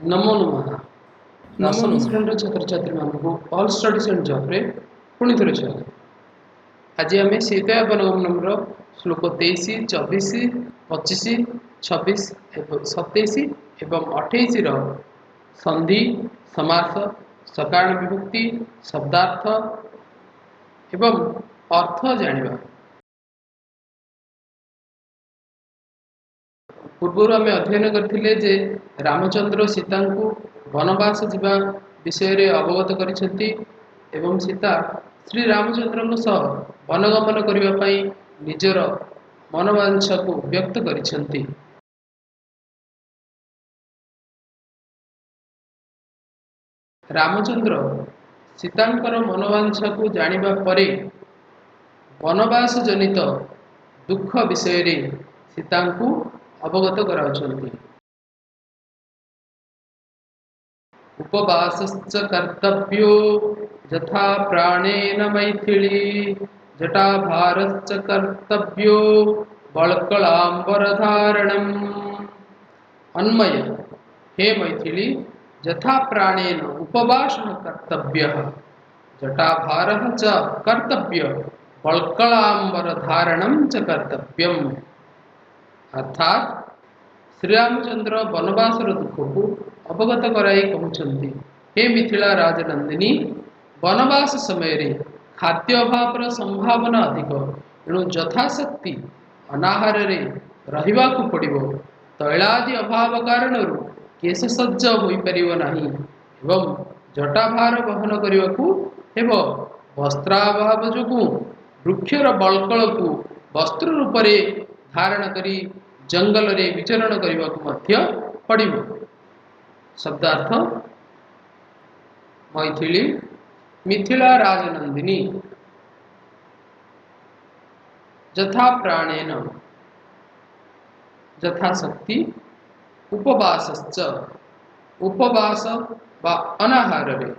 नमो नमः। नमो राशन नमः। स्टूडेंट छात्र छात्री मानू ऑल स्टडीज एंड जॉब रे पुणी थे स्वागत। आज आम शीतया बनगमनम श्लोक 23, 24, 25, 26, 27 एवं 28 संधि, समास, सकारण विभक्ति, शब्दार्थ एवं अर्थ जानिबा। पूर्व आम अध्ययन करथिले जे रामचंद्र सीता को वनवास जीवा विषय रे अवगत करिसेंती एवं सीता श्री रामचंद्र सह वनगमन करने पई निजर मनोवांछा को व्यक्त करिसेंती। रामचंद्र सीतांकर मनोवांछा को जानिबा परे वनवास जनित दुख विषय रे सीता को अवगत कराउछंती। उपवासश्च कर्तव्यो यथा प्राणेन मैथिली जटाभारश्च कर्तव्यो बल्कलांबरधारणम्। अन्वय हे मैथिली यथा प्राणेन उपवासः कर्तव्यः जटाभारः च कर्तव्य बल्कलांबरधारणं च कर्तव्यम्। अर्थात श्रीरामचंद्र वनवासर दुख को अवगत कराई कहते, हे मिथिला राजनंदिनी वनवास समय रे खाद्य अभाव संभावना अधिक, एणु यथाशक्ति अनाहार रे रहिबा को पड़िबो। तैलादि अभाव कारण केशसज्ज होई परिबो नाही एवं जटाभार वहन करने को हेब। वस्त्राभाव जोगु वृक्षर बल्कल को वस्त्र रूप से धारण करी जंगल रे विचरण करने को मध्य पड़िबो। शब्दार्थ मैथिली मिथिला राजनंदिनी यथा प्राणेन यथाशक्ति उपवासश्च उपवास बा अनाहार रे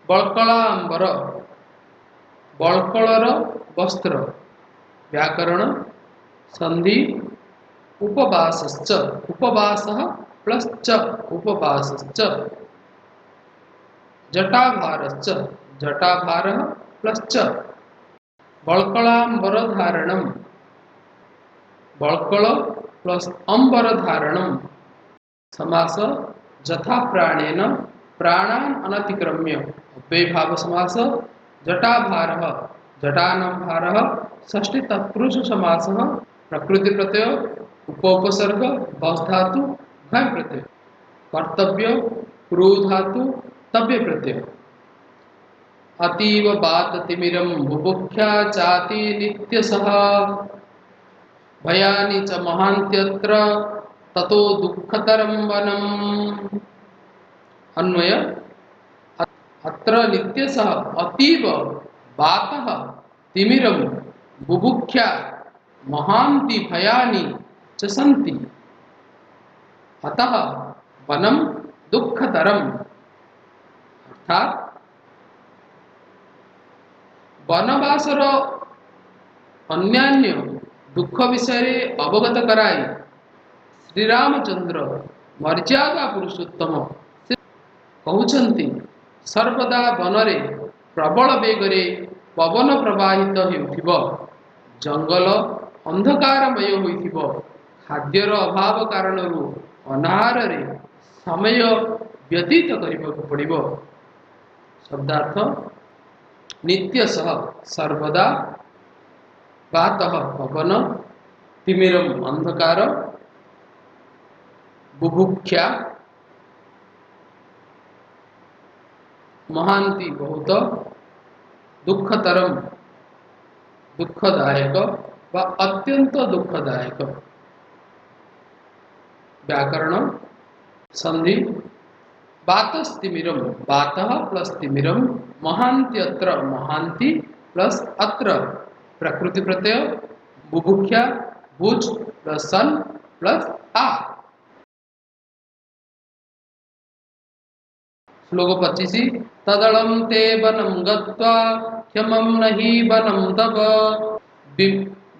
बल्कलांबर बल्कलर वस्त्र व्याकरण संधि उपवासश्च उपवासः प्लस च उपवासश्च जटाभारश्च जटाभारः प्लस च बल्कलांबर धारणम बल्कल प्लस अंबर धारणम। समास यथा प्राणेन प्राणान अनतिक्रम्य अव्ययभाव समास जटाभारः जटानां भारः षष्ठी तत्पुरुष समासः प्रकृति प्रत्यय उपसर्ग बस धातु भय प्रत्यय कर्तव्य क्रू धातु तव्य प्रत्यय। अतीव बाततिमिरं बुभुक्षा चाति नित्यसः भयानि च महान्त्यत्र ततो दुःखतरं वनम्। अन्वय अत्र नित्यसः अतीव बातः तिमिरं बुभुक्षा महान्ति भयानि च सन्ति अतः वनम दुःखतरम। अर्थात वनवासर अन्यान्य दुख विषय अवगत कराई श्रीरामचंद्र मर्यादा पुरुषोत्तम कहउछन्ति सर्वदा वनरे प्रबल बेगरे पवन प्रवाहित हेउथिब जंगल अंधकारमय होइथिब खाद्यर अभाव कारण अनाहार रे समय व्यतीत करने पड़िबो। शब्दार्थ नित्यसः सर्वदा बातः पवन तिमिरम अंधकार बुभुक्षा महांति बहुत दुःखतरम दुःखदायक व अत्यंत दुःखदायक। व्याकरण संधि बातस्तिमिरम बातः प्लस तिमिरम महान्त्यत्र महांति प्लस अत्र प्रकृति प्रत्यय बुभुक्षा भुज प्लस सन प्लस आ। श्लोक 25 तदलं ते वनं गत्वा क्षमं नहि वनं तव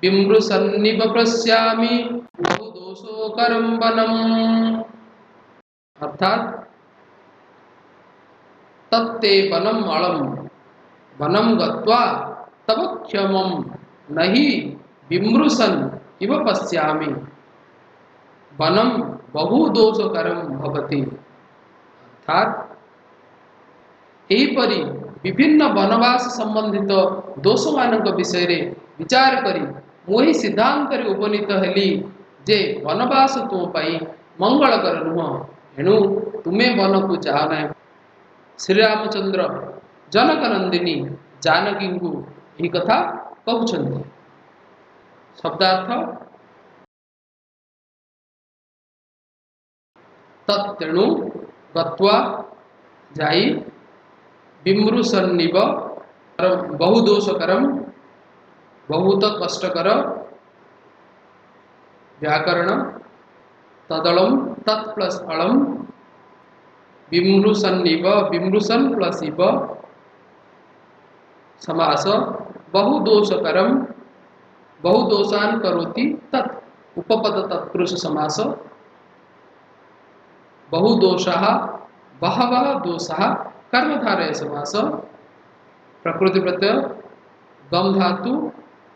बिमृशन्निव पश्यामि बहुदोषोकरं वनम्। अर्थात तत्ते वनम अलम वनम गत्वा तव क्षमम नहि विमृशन इव पश्यामि वनम बहुदोषकरम भवति। अर्थात एहीपरि विभिन्न वनवास संबंधित दोष मानक विषय रे विचार करी मुही सिद्धांत रे उपनीत हेली जे वनवास तुम पाई मंगलकर नुह, एणु तुमे वन को जाओ ना। श्रीरामचंद्र जनक नंदिनी जानकी को यही कथा कहउछन्ति। शब्दार्थ तत्तेणु गत्वा जाई विमृशन्निव बहुदोषकरम बहुत कष्टकर व्याकरण तदलम तत् प्लस अलम विमृशन्निव विमृशन प्लस इव समास बहुदोषकरम बहुदोषान करोति तत् उपपद तत्पुरुष समास बहुदोषः बहवः दोषः कर्मधारय समास प्रकृति प्रत्यय गम धातु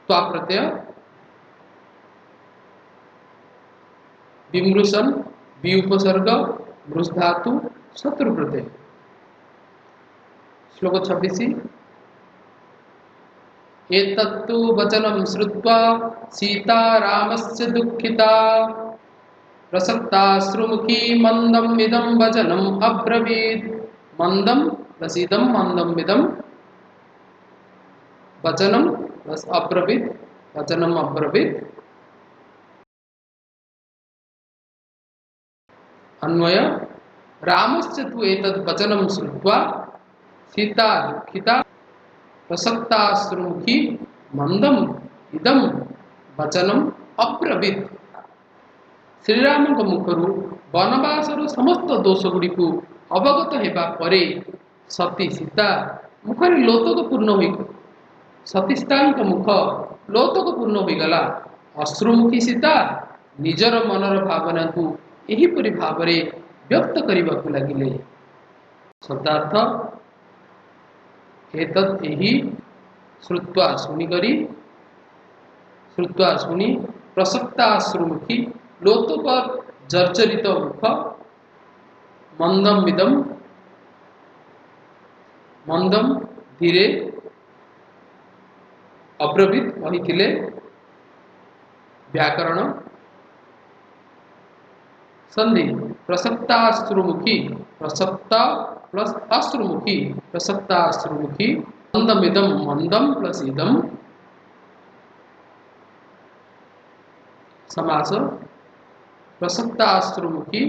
त्वा प्रत्यय विमृशन वि उपसर्ग मृष धातु शत्रु प्रत्यय। श्लोक 26 एतत्तु वचनं श्रुत्वा सीता रामस्य दुःखिता प्रसक्ताश्रुमुखी मंदम इदं वचनम अब्रवीत्। मंदम प्लस इदं मंदम इदं वचनम प्लस अब्रवीत् वचनम अब्रवीत्। अन्वय रामस्य तु एतद् वचनं श्रुत्वा सीता दुःखिता प्रसक्ताश्रुमुखी मंदम इदं वचनम अब्रवीत्। श्रीराम मुखरू वनवासर समस्त दोष गुड़ी अवगत होगा परे सती सीता मुखरे लोतकपूर्ण हो सतीस्ता मुख लोतकपूर्ण हो गला। अश्रुमुखी सीता निजर मनर भावना को एहीपरि भाव व्यक्त करने को लगिले। शब्दार्थ एतत् एही श्रुत्वा शुणिकरी श्रुत्वा शुणी प्रसक्ताश्रुमुखी लोतक जर्जरित मुख मंदम विदम मंदम धीरे अब्रवीत कही व्याकरण संधि प्रसक्ताश्रुमुखी प्रसक्ता प्लस अश्रुमुखी प्रसक्ताश्रुमुखी मंदम इदम मंदम प्लस इदम समास प्रसक्ताश्रुमुखी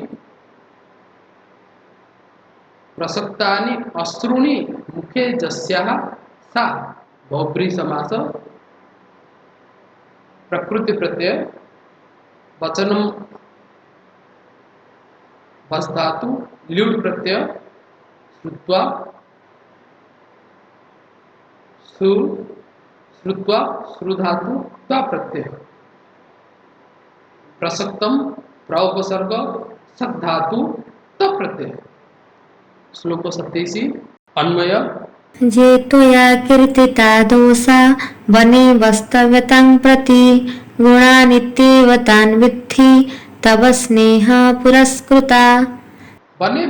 प्रसक्तानि अश्रुणि मुखे जस्याः सा बहुब्री समास प्रकृति प्रत्यय वचनम बस धातु ल्युड प्रत्यय श्रुत्वा श्रुत्वा श्रु धातु त्वा प्रत्यय प्रसक्तम प्रउपसर्ग सक धातु त प्रत्यय। श्लोक 27 अन्वय जे त्वया कीर्तिता दोषा वने वस्तव्यतां प्रति गुणानित्येव तान् विद्धि तव स्नेह पुरस्कृता। वने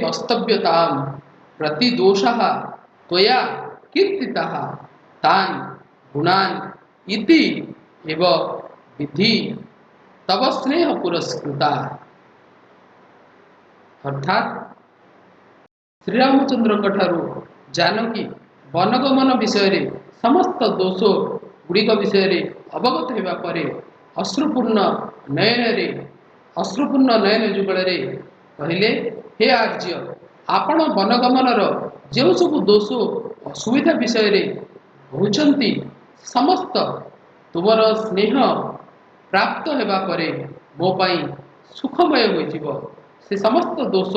वस्तव्यतां प्रति दोषः त्वया कीर्तितः तान् गुणान् इति एव विधि तव स्नेह पुरस्कृता। अर्थात श्रीरामचंद्र ठारू जानकी वनगमन विषय रे समस्त दोष गुड़िक विषय रे अवगत होगा परे अश्रुपूर्ण नयन जुगल रे कहले हे आर्य आपण वनगमनर जो सब दोष असुविधा विषय रे कहउछंती समस्त तुमर स्नेह प्राप्त होगा परे मो पाई सुखमय होइजिवो से समस्त दोष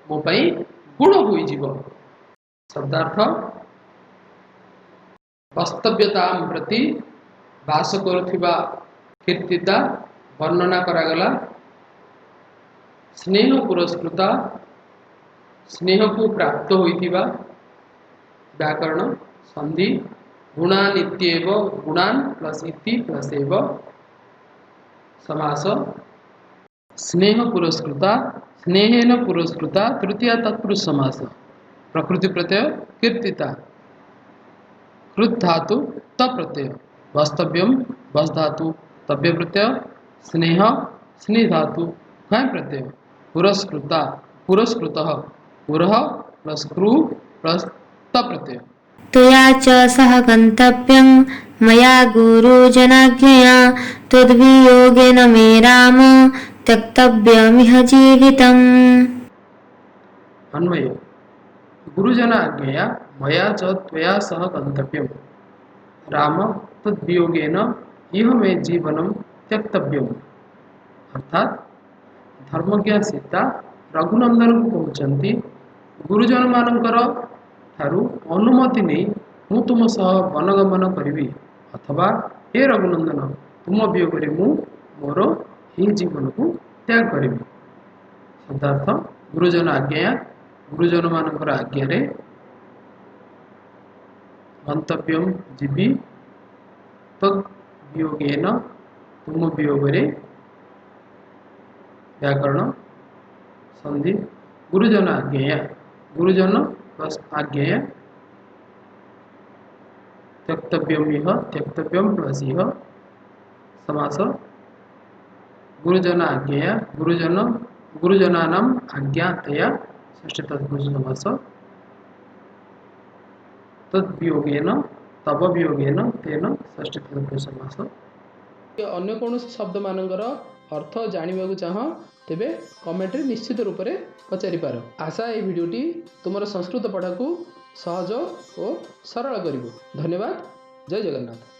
मो पाई गुण होइजिव। शब्दार्थ वास्तव्यता प्रति बास करुथिबा कीर्तिता वर्णना करागला। स्नेह पुरस्कृता स्नेह को प्राप्त होइतिबा व्याकरण संधि गुणान इत्येव गुणान प्लस इति प्लस एव समास स्नेह पुरस्कृता स्नेहेन पुरस्कृता तृतीया तत्पुरुष समास प्रकृति प्रत्यय कीर्तिता कृत धातु त प्रत्यय वास्तव्यम वस धातु तव्य प्रत्यय स्नेह स्नि धातु है प्रत्यय पुरस्कृता पुरस्कृतः पुरः प्लस कृ प्लस त प्रत्यय त्वया च सह गन्तव्यं मया गुरुजनाज्ञया त्वद्वियोगेन मे राम त्यक्तव्यमिह जीवितम्। अन्वय गुरुजन आज्ञया मया च त्वया सह गन्तव्यं राम तद्वियोगेन इह मे जीवनं त्यक्तव्यम्। अर्थात धर्मज्ञ सीता रघुनंदन को कहते गुरुजन मानकर ठारू अनुमति नहीं मु तुम सह वनगमन करी अथवा हे रघुनंदन तुम वियोग मु मोर ही जीवन को त्याग करी। शब्दार्थ गुरुजन आज्ञा गुरुजन मानकर आज्ञा गंतव्यम जीवी तद वियोगेन तुम वियोगे व्याकरण संधि गुरुजन आज्ञा गुरुजन प्लस आज्ञा त्यक्तव्यम इह त्यक्तव्यम प्लस इह समास गुरुजन आज्ञा गुरुजन गुरुजनानाम आज्ञातया षष्ठी तत्पुरुष समास तद्वियोगेन तब वियोगेन तेन षष्ठी तत्पुरुष समास। अन्य कौन शब्द मानकर अर्थ जानवा चाह तेबे कमेंट रे निश्चित रूप से पचारि पार। आशा ये भिडियोटी तुम संस्कृत पढ़ा को सहज और सरल करिवो। धन्यवाद। जय जगन्नाथ।